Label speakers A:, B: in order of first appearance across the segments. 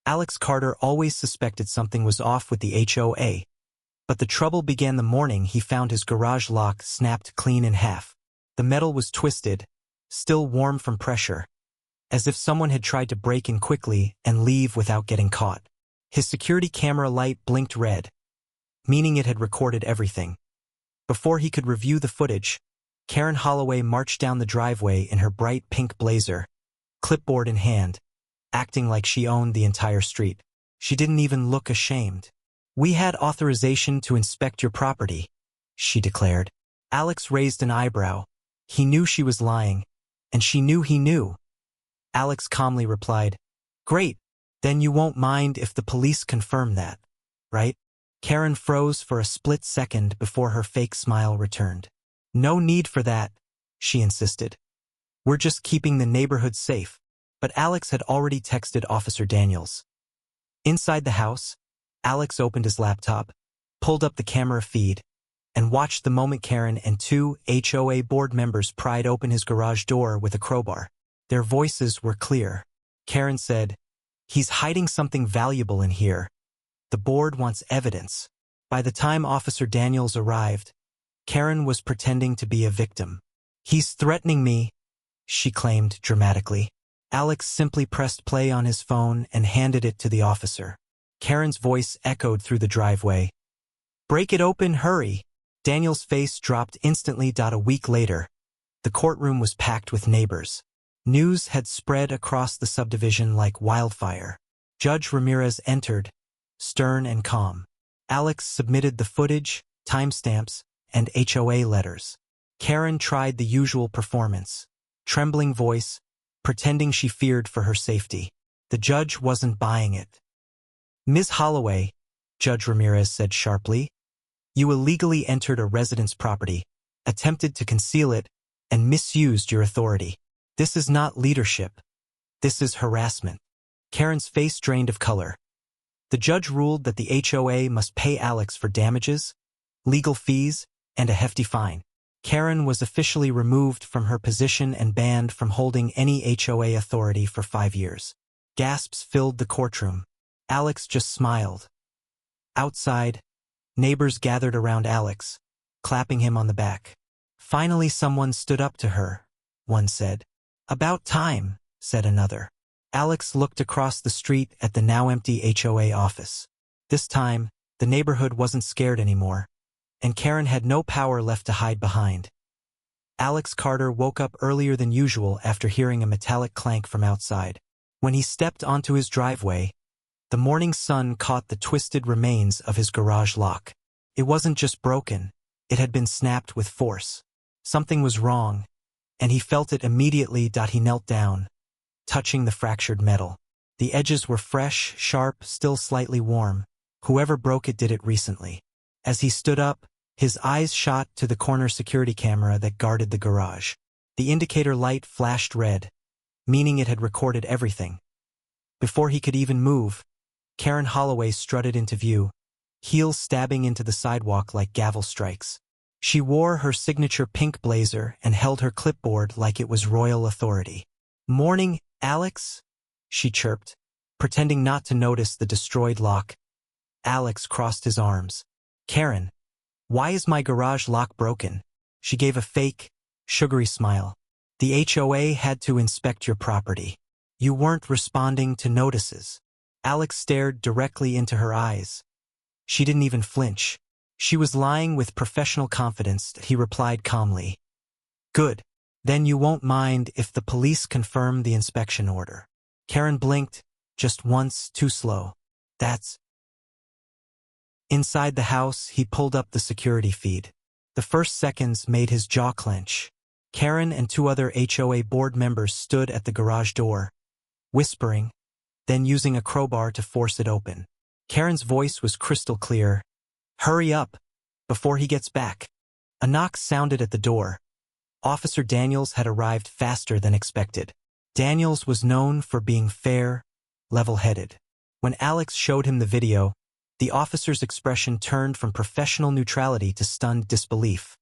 A: Alex Carter always suspected something was off with the HOA, but the trouble began the morning he found his garage lock snapped clean in half. The metal was twisted, still warm from pressure, as if someone had tried to break in quickly and leave without getting caught. His security camera light blinked red, meaning it had recorded everything. Before he could review the footage, Karen Holloway marched down the driveway in her bright pink blazer, clipboard in hand, acting like she owned the entire street. She didn't even look ashamed. "We had authorization to inspect your property," she declared. Alex raised an eyebrow. He knew she was lying, and she knew he knew. Alex calmly replied, "Great, then you won't mind if the police confirm that, right?" Karen froze for a split second before her fake smile returned. "No need for that," she insisted. "We're just keeping the neighborhood safe." But Alex had already texted Officer Daniels. Inside the house, Alex opened his laptop, pulled up the camera feed, and watched the moment Karen and two HOA board members pried open his garage door with a crowbar. Their voices were clear. Karen said, "He's hiding something valuable in here. The board wants evidence." By the time Officer Daniels arrived, Karen was pretending to be a victim. "He's threatening me," she claimed dramatically. Alex simply pressed play on his phone and handed it to the officer. Karen's voice echoed through the driveway. "Break it open, hurry." Daniel's face dropped instantly. A week later, the courtroom was packed with neighbors. News had spread across the subdivision like wildfire. Judge Ramirez entered, stern and calm. Alex submitted the footage, timestamps, and HOA letters. Karen tried the usual performance, trembling voice, pretending she feared for her safety. The judge wasn't buying it. "Ms. Holloway," Judge Ramirez said sharply, "you illegally entered a resident's property, attempted to conceal it, and misused your authority. This is not leadership. This is harassment." Karen's face drained of color. The judge ruled that the HOA must pay Alex for damages, legal fees, and a hefty fine. Karen was officially removed from her position and banned from holding any HOA authority for 5 years. Gasps filled the courtroom. Alex just smiled. Outside, neighbors gathered around Alex, clapping him on the back. "Finally someone stood up to her," one said. "About time," said another. Alex looked across the street at the now empty HOA office. This time, the neighborhood wasn't scared anymore, and Karen had no power left to hide behind. Alex Carter woke up earlier than usual after hearing a metallic clank from outside. When he stepped onto his driveway, the morning sun caught the twisted remains of his garage lock. It wasn't just broken, it had been snapped with force. Something was wrong, and he felt it immediately. He knelt down, touching the fractured metal. The edges were fresh, sharp, still slightly warm. Whoever broke it did it recently. As he stood up, his eyes shot to the corner security camera that guarded the garage. The indicator light flashed red, meaning it had recorded everything. Before he could even move, Karen Holloway strutted into view, heels stabbing into the sidewalk like gavel strikes. She wore her signature pink blazer and held her clipboard like it was royal authority. "Morning, Alex," she chirped, pretending not to notice the destroyed lock. Alex crossed his arms. "Karen, why is my garage lock broken?" She gave a fake, sugary smile. "The HOA had to inspect your property. You weren't responding to notices." Alex stared directly into her eyes. She didn't even flinch. She was lying with professional confidence. He replied calmly, "Good. Then you won't mind if the police confirm the inspection order." Karen blinked, just once, too slow. "That's..." Inside the house, he pulled up the security feed. The first seconds made his jaw clench. Karen and 2 other HOA board members stood at the garage door, whispering, then using a crowbar to force it open. Karen's voice was crystal clear. "Hurry up, before he gets back." A knock sounded at the door. Officer Daniels had arrived faster than expected. Daniels was known for being fair, level-headed. When Alex showed him the video, the officer's expression turned from professional neutrality to stunned disbelief.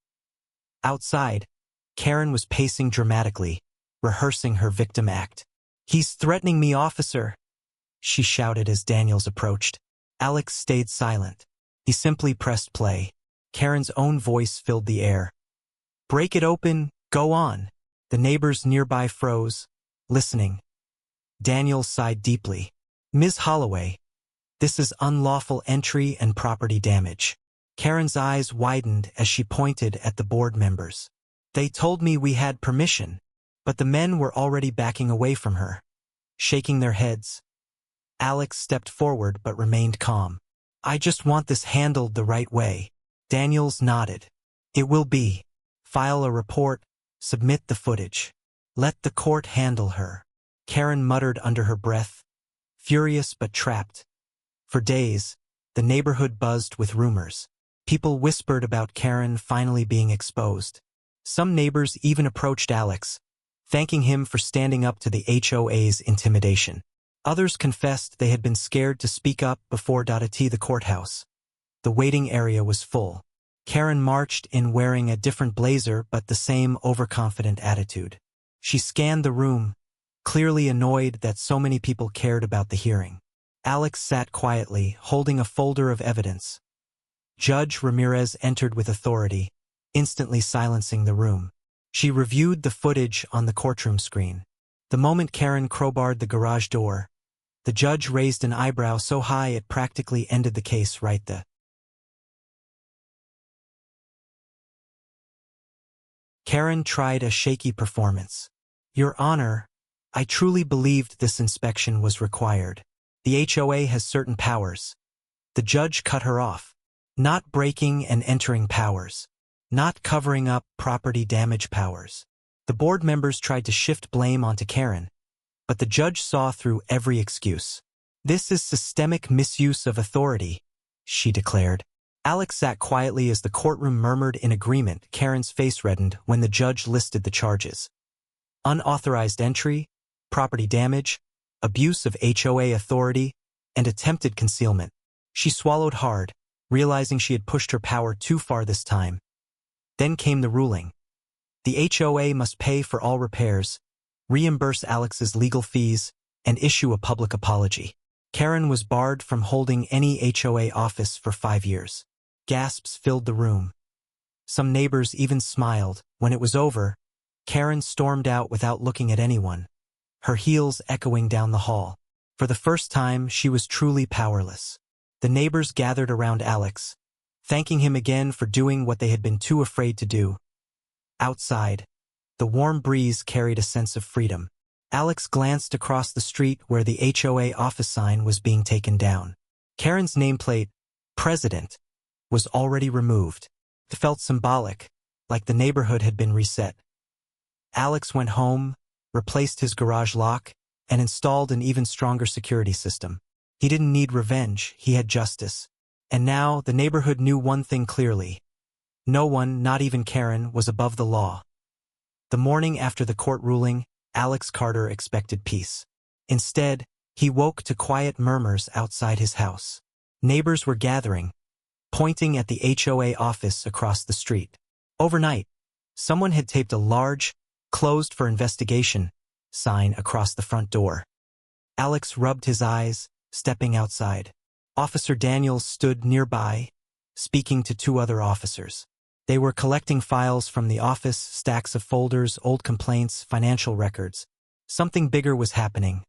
A: Outside, Karen was pacing dramatically, rehearsing her victim act. "He's threatening me, officer." she shouted as Daniels approached. Alex stayed silent. He simply pressed play. Karen's own voice filled the air. "Break it open, go on." The neighbors nearby froze, listening. Daniels sighed deeply. "Ms. Holloway, this is unlawful entry and property damage." Karen's eyes widened as she pointed at the board members. "They told me we had permission," but the men were already backing away from her, shaking their heads. Alex stepped forward but remained calm. "I just want this handled the right way." Daniels nodded. "It will be. File a report, submit the footage. Let the court handle her." Karen muttered under her breath, furious but trapped. For days, the neighborhood buzzed with rumors. People whispered about Karen finally being exposed. Some neighbors even approached Alex, thanking him for standing up to the HOA's intimidation. Others confessed they had been scared to speak up before the courthouse. The waiting area was full. Karen marched in wearing a different blazer but the same overconfident attitude. She scanned the room, clearly annoyed that so many people cared about the hearing. Alex sat quietly, holding a folder of evidence. Judge Ramirez entered with authority, instantly silencing the room. She reviewed the footage on the courtroom screen. The moment Karen crowbarred the garage door, the judge raised an eyebrow so high it practically ended the case right there. Karen tried a shaky performance. "Your Honor, I truly believed this inspection was required. The HOA has certain powers." The judge cut her off. "Not breaking and entering powers. Not covering up property damage powers." The board members tried to shift blame onto Karen, but the judge saw through every excuse. "This is systemic misuse of authority," she declared. Alex sat quietly as the courtroom murmured in agreement. Karen's face reddened when the judge listed the charges. Unauthorized entry, property damage, abuse of HOA authority, and attempted concealment. She swallowed hard, realizing she had pushed her power too far this time. Then came the ruling. The HOA must pay for all repairs, reimburse Alex's legal fees, and issue a public apology. Karen was barred from holding any HOA office for 5 years. Gasps filled the room. Some neighbors even smiled. When it was over, Karen stormed out without looking at anyone, her heels echoing down the hall. For the first time, she was truly powerless. The neighbors gathered around Alex, thanking him again for doing what they had been too afraid to do. Outside, the warm breeze carried a sense of freedom. Alex glanced across the street where the HOA office sign was being taken down. Karen's nameplate, President, was already removed. It felt symbolic, like the neighborhood had been reset. Alex went home, replaced his garage lock, and installed an even stronger security system. He didn't need revenge, he had justice. And now the neighborhood knew one thing clearly. No one, not even Karen, was above the law. The morning after the court ruling, Alex Carter expected peace. Instead, he woke to quiet murmurs outside his house. Neighbors were gathering, pointing at the HOA office across the street. Overnight, someone had taped a large, "Closed for investigation" sign across the front door. Alex rubbed his eyes, stepping outside. Officer Daniels stood nearby, speaking to 2 other officers. They were collecting files from the office, stacks of folders, old complaints, financial records. Something bigger was happening.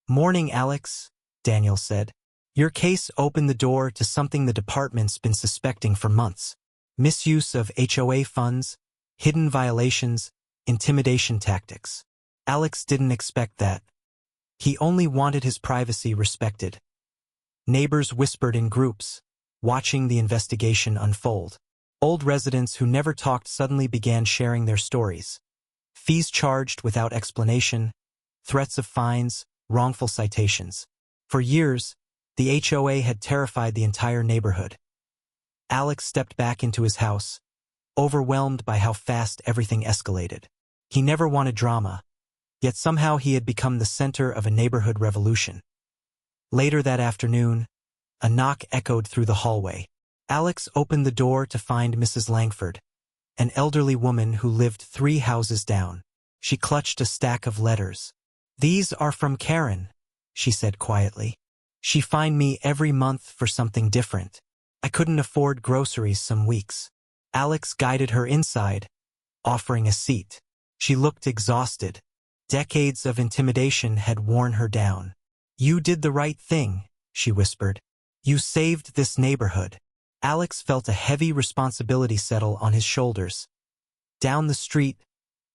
A: "Morning, Alex," Daniels said. "Your case opened the door to something the department's been suspecting for months. Misuse of HOA funds, hidden violations, intimidation tactics." Alex didn't expect that. He only wanted his privacy respected. Neighbors whispered in groups, watching the investigation unfold. Old residents who never talked suddenly began sharing their stories. Fees charged without explanation, threats of fines, wrongful citations. For years, the HOA had terrified the entire neighborhood. Alex stepped back into his house, overwhelmed by how fast everything escalated. He never wanted drama, yet somehow he had become the center of a neighborhood revolution. Later that afternoon, a knock echoed through the hallway. Alex opened the door to find Mrs. Langford, an elderly woman who lived 3 houses down. She clutched a stack of letters. "These are from Karen," she said quietly. She fined me every month for something different. I couldn't afford groceries some weeks. Alex guided her inside, offering a seat. She looked exhausted. Decades of intimidation had worn her down. You did the right thing, she whispered. You saved this neighborhood. Alex felt a heavy responsibility settle on his shoulders. Down the street,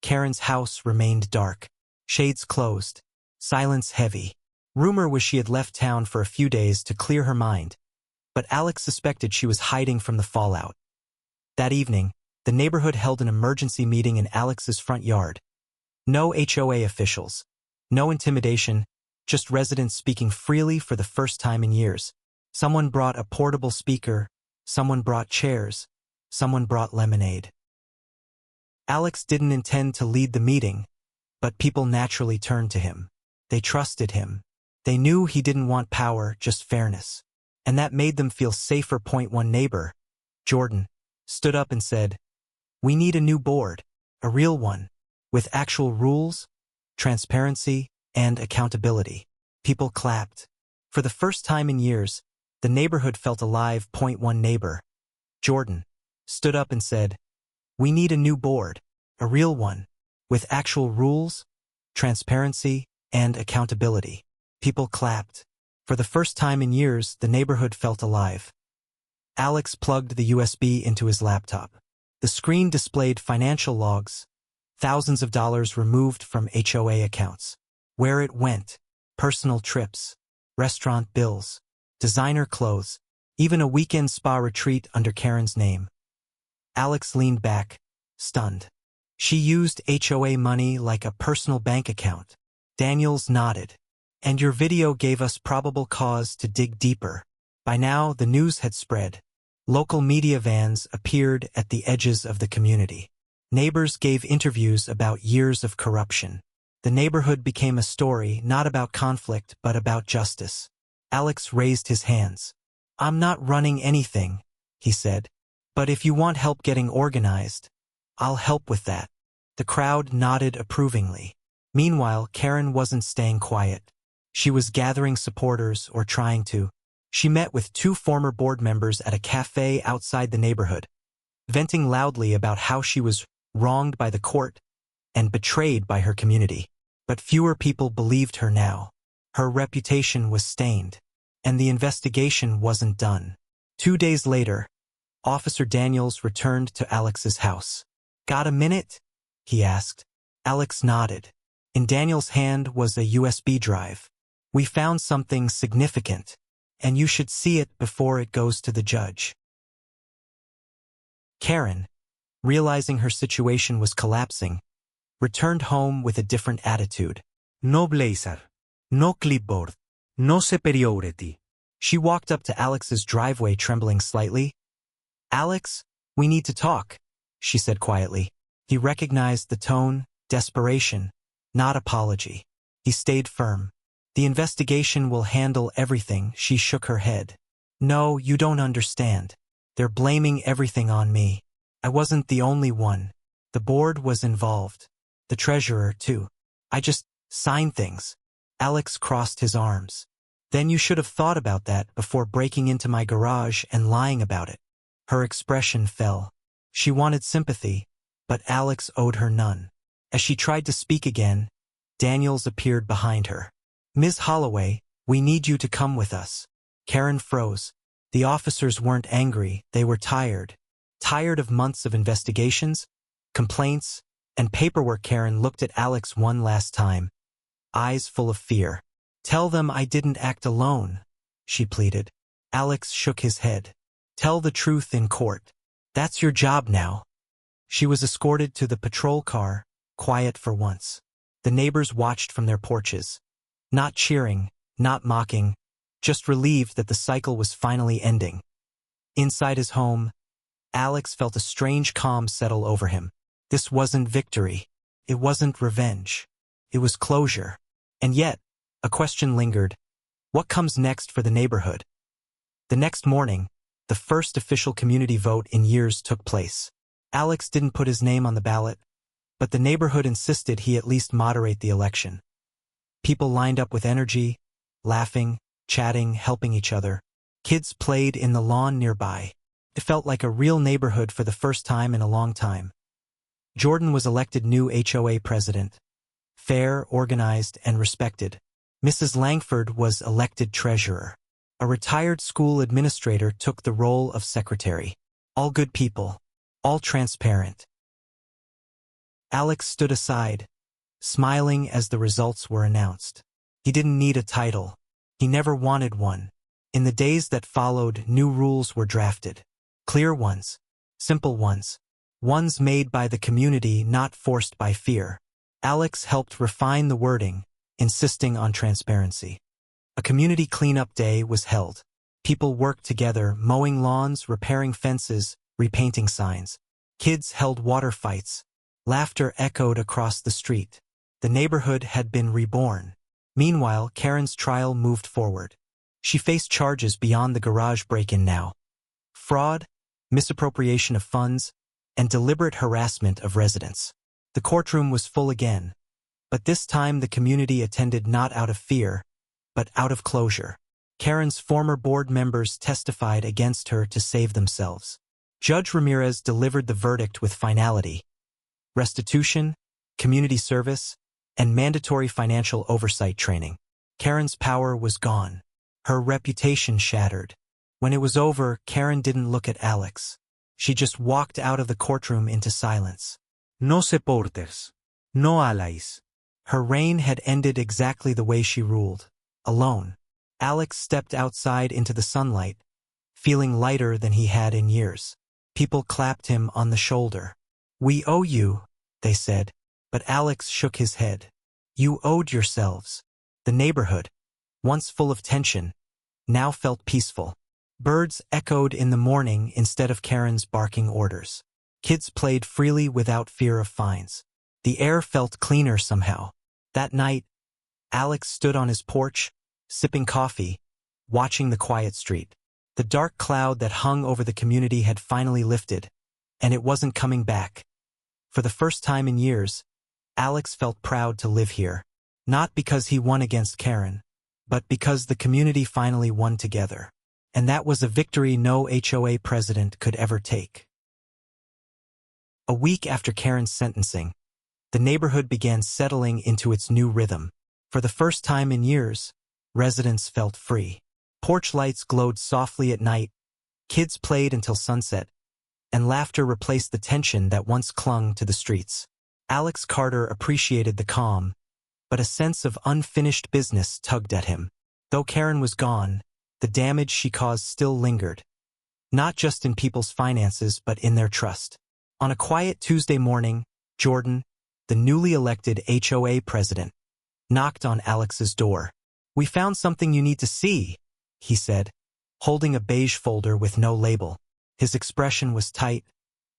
A: Karen's house remained dark. Shades closed. Silence heavy. Rumor was she had left town for a few days to clear her mind, but Alex suspected she was hiding from the fallout. That evening, the neighborhood held an emergency meeting in Alex's front yard. No HOA officials. No intimidation, just residents speaking freely for the first time in years. Someone brought a portable speaker, someone brought chairs, someone brought lemonade. Alex didn't intend to lead the meeting, but people naturally turned to him. They trusted him. They knew he didn't want power, just fairness. And that made them feel safer. One neighbor, Jordan, stood up and said, "We need a new board, a real one, with actual rules, transparency, and accountability." People clapped. For the first time in years, the neighborhood felt alive. One neighbor, Jordan, stood up and said, "We need a new board, a real one, with actual rules, transparency, and accountability." People clapped. For the first time in years, the neighborhood felt alive. Alex plugged the USB into his laptop. The screen displayed financial logs, thousands of dollars removed from HOA accounts. Where it went, personal trips, restaurant bills, designer clothes, even a weekend spa retreat under Karen's name. Alex leaned back, stunned. She used HOA money like a personal bank account. Daniels nodded. And your video gave us probable cause to dig deeper. By now, the news had spread. Local media vans appeared at the edges of the community. Neighbors gave interviews about years of corruption. The neighborhood became a story not about conflict but about justice. Alex raised his hands. "I'm not running anything," he said. "But if you want help getting organized, I'll help with that." The crowd nodded approvingly. Meanwhile, Karen wasn't staying quiet. She was gathering supporters or trying to. She met with 2 former board members at a cafe outside the neighborhood, venting loudly about how she was wronged by the court and betrayed by her community. But fewer people believed her now. Her reputation was stained, and the investigation wasn't done. 2 days later, Officer Daniels returned to Alex's house. "Got a minute?" he asked. Alex nodded. In Daniel's hand was a USB drive. "We found something significant, and you should see it before it goes to the judge." Karen, realizing her situation was collapsing, returned home with a different attitude.
B: No blazer, no clipboard, no superiority.
A: She walked up to Alex's driveway trembling slightly. "Alex, we need to talk," she said quietly. He recognized the tone, desperation, not apology. He stayed firm. "The investigation will handle everything." She shook her head. "No, you don't understand. They're blaming everything on me. I wasn't the only one. The board was involved. The treasurer, too. I just signed things." Alex crossed his arms. "Then you should have thought about that before breaking into my garage and lying about it." Her expression fell. She wanted sympathy, but Alex owed her none. As she tried to speak again, Daniels appeared behind her. "Ms. Holloway, we need you to come with us." Karen froze. The officers weren't angry, they were tired. Tired of months of investigations, complaints, and paperwork. Karen looked at Alex one last time, eyes full of fear. "Tell them I didn't act alone," she pleaded. Alex shook his head. "Tell the truth in court. That's your job now." She was escorted to the patrol car, quiet for once. The neighbors watched from their porches. Not cheering, not mocking, just relieved that the cycle was finally ending. Inside his home, Alex felt a strange calm settle over him. This wasn't victory. It wasn't revenge. It was closure. And yet, a question lingered. What comes next for the neighborhood? The next morning, the first official community vote in years took place. Alex didn't put his name on the ballot, but the neighborhood insisted he at least moderate the election. People lined up with energy, laughing, chatting, helping each other. Kids played in the lawn nearby. It felt like a real neighborhood for the first time in a long time. Jordan was elected new HOA president. Fair, organized, and respected. Mrs. Langford was elected treasurer. A retired school administrator took the role of secretary. All good people. All transparent. Alex stood aside, smiling as the results were announced. He didn't need a title. He never wanted one. In the days that followed, new rules were drafted. Clear ones. Simple ones. Ones made by the community, not forced by fear. Alex helped refine the wording, insisting on transparency. A community cleanup day was held. People worked together, mowing lawns, repairing fences, repainting signs. Kids held water fights. Laughter echoed across the street. The neighborhood had been reborn. Meanwhile, Karen's trial moved forward. She faced charges beyond the garage break-in now. Fraud, misappropriation of funds, and deliberate harassment of residents. The courtroom was full again, but this time the community attended not out of fear, but out of closure. Karen's former board members testified against her to save themselves. Judge Ramirez delivered the verdict with finality. Restitution, community service, and mandatory financial oversight training. Karen's power was gone. Her reputation shattered. When it was over, Karen didn't look at Alex. She just walked out of the courtroom into silence.
B: No supporters. No allies.
A: Her reign had ended exactly the way she ruled. Alone. Alex stepped outside into the sunlight, feeling lighter than he had in years. People clapped him on the shoulder. "We owe you," they said. But Alex shook his head. "You owed yourselves." The neighborhood, once full of tension, now felt peaceful. Birds echoed in the morning instead of Karen's barking orders. Kids played freely without fear of fines. The air felt cleaner somehow. That night, Alex stood on his porch, sipping coffee, watching the quiet street. The dark cloud that hung over the community had finally lifted, and it wasn't coming back. For the first time in years, Alex felt proud to live here. Not because he won against Karen, but because the community finally won together. And that was a victory no HOA president could ever take. A week after Karen's sentencing, the neighborhood began settling into its new rhythm. For the first time in years, residents felt free. Porch lights glowed softly at night, kids played until sunset, and laughter replaced the tension that once clung to the streets. Alex Carter appreciated the calm, but a sense of unfinished business tugged at him. Though Karen was gone, the damage she caused still lingered. Not just in people's finances, but in their trust. On a quiet Tuesday morning, Jordan, the newly elected HOA president, knocked on Alex's door. "We found something you need to see," he said, holding a beige folder with no label. His expression was tight,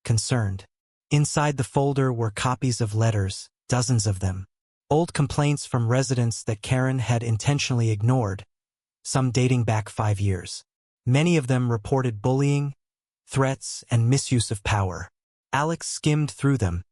A: concerned. Inside the folder were copies of letters, dozens of them. Old complaints from residents that Karen had intentionally ignored, some dating back 5 years. Many of them reported bullying, threats, and misuse of power. Alex skimmed through them,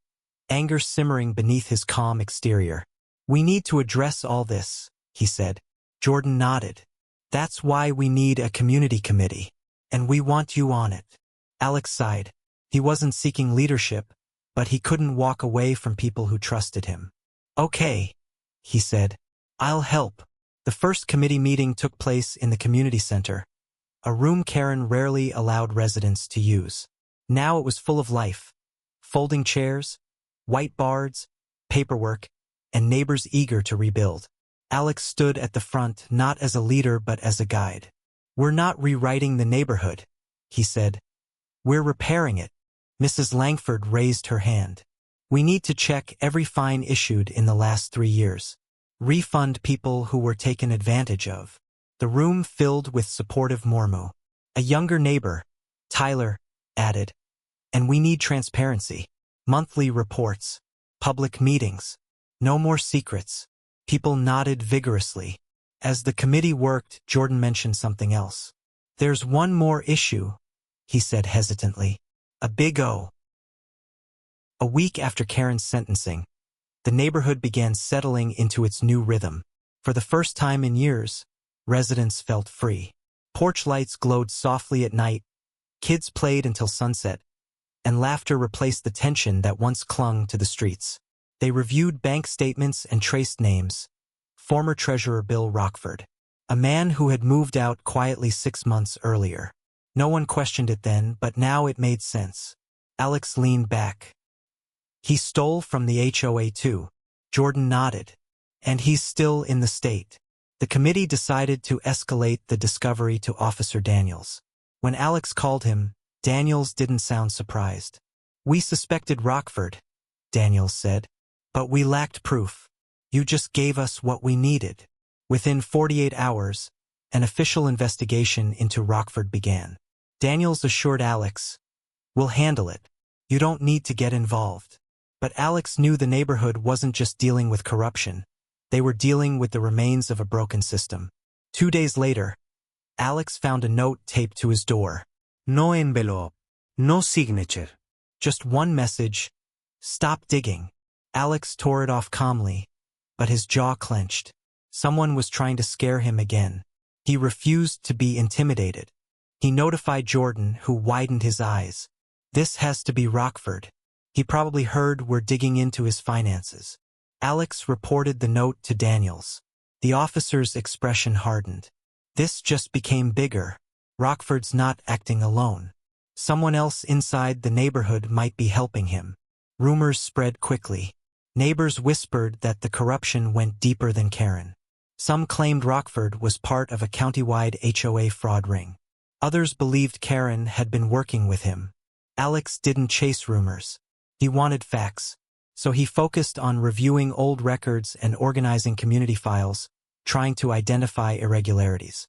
A: anger simmering beneath his calm exterior. "We need to address all this," he said. Jordan nodded. "That's why we need a community committee, and we want you on it." Alex sighed. He wasn't seeking leadership, but he couldn't walk away from people who trusted him. "Okay," he said. "I'll help." The first committee meeting took place in the community center, a room Karen rarely allowed residents to use. Now it was full of life. Folding chairs, whiteboards, paperwork, and neighbors eager to rebuild. Alex stood at the front not as a leader but as a guide. "We're not rewriting the neighborhood," he said. "We're repairing it." Mrs. Langford raised her hand. "We need to check every fine issued in the last 3 years. Refund people who were taken advantage of." The room filled with supportive murmur. A younger neighbor, Tyler, added, "And we need transparency. Monthly reports, public meetings, no more secrets." People nodded vigorously. As the committee worked, Jordan mentioned something else. "There's one more issue," he said hesitantly. "A big O." A week after Karen's sentencing, the neighborhood began settling into its new rhythm. For the first time in years, Residents felt free. Porch lights glowed softly at night, kids played until sunset, and laughter replaced the tension that once clung to the streets. They reviewed bank statements and traced names. Former Treasurer Bill Rockford, a man who had moved out quietly 6 months earlier. No one questioned it then, but now it made sense. Alex leaned back. He stole from the HOA too. Jordan nodded. And he's still in the state. The committee decided to escalate the discovery to Officer Daniels. When Alex called him, Daniels didn't sound surprised. "We suspected Rockford," Daniels said, "but we lacked proof. You just gave us what we needed." Within 48 hours, an official investigation into Rockford began. Daniels assured Alex, "We'll handle it. You don't need to get involved." But Alex knew the neighborhood wasn't just dealing with corruption. They were dealing with the remains of a broken system. 2 days later, Alex found a note taped to his door.
B: No envelope. No signature.
A: Just one message: "Stop digging." Alex tore it off calmly, but his jaw clenched. Someone was trying to scare him again. He refused to be intimidated. He notified Jordan, who widened his eyes. "This has to be Rockford. He probably heard we're digging into his finances." Alex reported the note to Daniels. The officer's expression hardened. This just became bigger. Rockford's not acting alone. Someone else inside the neighborhood might be helping him. Rumors spread quickly. Neighbors whispered that the corruption went deeper than Karen. Some claimed Rockford was part of a countywide HOA fraud ring. Others believed Karen had been working with him. Alex didn't chase rumors. He wanted facts. So he focused on reviewing old records and organizing community files, trying to identify irregularities.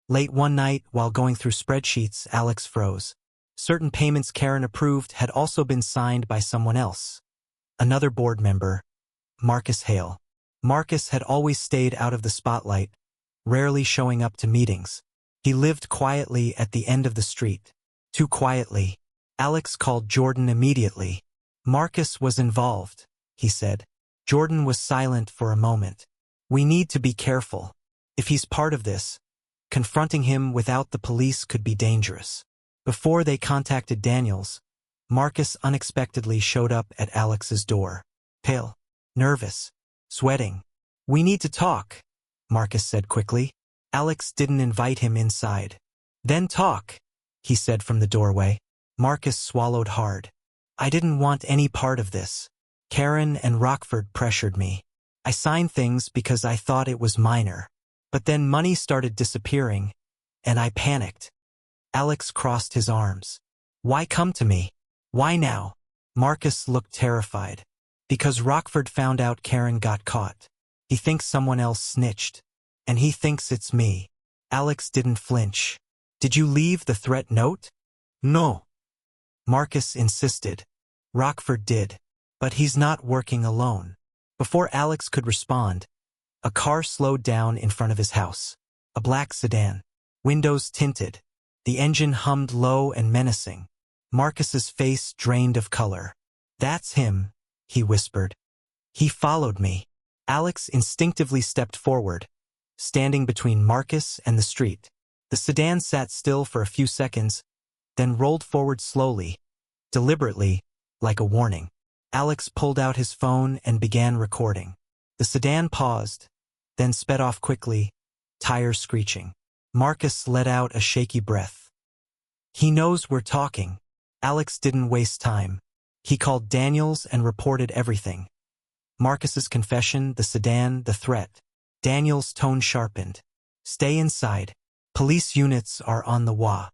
A: Late one night, while going through spreadsheets, Alex froze. Certain payments Karen approved had also been signed by someone else. Another board member, Marcus Hale. Marcus had always stayed out of the spotlight, rarely showing up to meetings. He lived quietly at the end of the street. Too quietly. Alex called Jordan immediately. "Marcus was involved," he said. Jordan was silent for a moment. "We need to be careful. If he's part of this, confronting him without the police could be dangerous." Before they contacted Daniels, Marcus unexpectedly showed up at Alex's door. Pale, nervous, sweating. "We need to talk," Marcus said quickly. Alex didn't invite him inside. "Then talk," he said from the doorway. Marcus swallowed hard. "I didn't want any part of this. Karen and Rockford pressured me. I signed things because I thought it was minor. But then money started disappearing, and I panicked." Alex crossed his arms. "Why come to me? Why now?" Marcus looked terrified. "Because Rockford found out Karen got caught. He thinks someone else snitched. And he thinks it's me." Alex didn't flinch. "Did you leave the threat note?"
B: No.
A: Marcus insisted. "Rockford did. But he's not working alone." Before Alex could respond, a car slowed down in front of his house. A black sedan. Windows tinted. The engine hummed low and menacing. Marcus's face drained of color. "That's him," he whispered. "He followed me." Alex instinctively stepped forward, standing between Marcus and the street. The sedan sat still for a few seconds, then rolled forward slowly, deliberately, like a warning. Alex pulled out his phone and began recording. The sedan paused, then sped off quickly, tires screeching. Marcus let out a shaky breath. "He knows we're talking." Alex didn't waste time. He called Daniels and reported everything. Marcus's confession, the sedan, the threat. Daniels' tone sharpened. "Stay inside. Police units are on the wa."